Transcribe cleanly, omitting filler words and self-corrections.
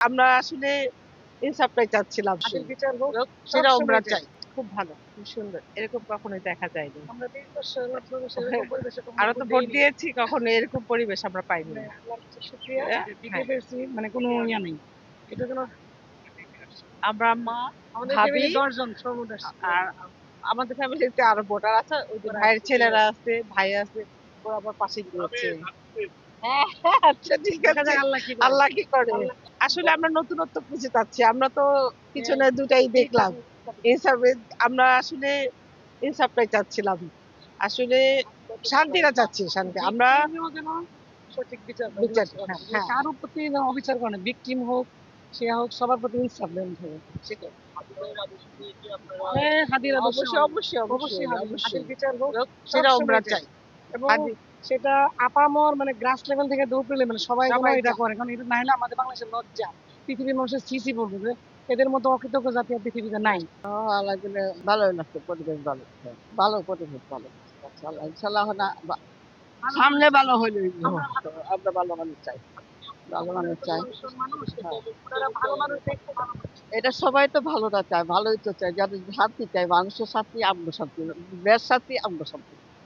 আমরা আসলে ইনসাফটাই চাচ্ছিলাম। আদিল বিচার হোক, সেটা আমরা সবসময় চাই। খুব ভালো, খুব সুন্দর। এরকম কখনোই দেখা যায়নি। আমরা ২০ বছর ধরে সেরকম পরিবেশে কখনো আমরা তো ভোট দেইনি। দিয়েছি, কখনো এরকম পরিবেশ আমরা পাইনি। মানে আল্লাহর কাছে শুকরিয়া যে দিতে হ্যাঁ, পেরেছি, মানে কোনো ইয়া নেই। এটার জন্য আমরা মা, আমাদের ভাবি ফ্যামিলি ১০ জন সর্বমোট আসছে। আর আমাদের ফ্যামিলিতে আরো ভোটার আছে। ওই যে ওরা ভাইয়ের আসছে, ছেলেরা আছে, ভাই আছে। ওরা আবার পাশে গিয়েছে। হ্যাঁ, হ্যাঁ, আচ্ছা ঠিক দেখা আছে। যাক আল্লাহ কি করে। আল্লাহ কি করে। আল্লাহ আসলে আমরা নতুনত্ব খুঁজে চাচ্ছি। আমরা তো হ্যাঁ, পিছনে ২ টাই দেখলাম। ঠিক ইনসাফে আমরা আসলে ইনসাফটাই চাচ্ছিলাম। আসলে শান্তিটা চাচ্ছি, শান্তি। আমরা ভিকটিমও যেন সঠিক বিচার পায়। বিচার হ্যাঁ, যে হ্যাঁ, কারো প্রতি যেন অবিচার করে না। ভিকটিম হোক, সে হোক, সবার প্রতি ইনসাফ দেন হবে। সেটাই। হ্যাঁ, হাদির আদর্শে অবশ্যই, মানুষ। অবশ্যই, অবশ্যই অবশ্যই, হাদির অবশ্যই। বিচার হোক, সেটা আমরা সবসময় চাই। চাই। এবং আদি সেটা আপামর মানে গ্রাস লেভেল থেকে উপর লেভেল সবাই যেন সবাই এটা করে। কারণ এটা না হলে আমাদের বাংলাদেশের লজ্জা। পৃথিবীর মানুষের ছি, ছি বলবে যে এদের মতো অকৃতজ্ঞ জাতি আর পৃথিবীতে নাই। আল্লাহ দিলে ভালোই লাগছে, পরিবেশ ভালো। ভালো পরিবেশ ভালো। ইনশাআল্লাহ, ইনশাআল্লাহ না সামনে ভালো হইলে আমরা ভালো মানুষ চাই। ভালো আপনারা মানুষ তো চাই। সচ্ছল মানুষ। হ্যাঁ। আপনারা ভালো মানুষ দেখতে ভালো মানুষ। এটা সবাই তো ভালোটা চায়, ভালোই তো চায়। যাদের শান্তি চায়, মানুষের শান্তি, আমগো শান্তি। দেশ শান্তি, আমগো শান্তি।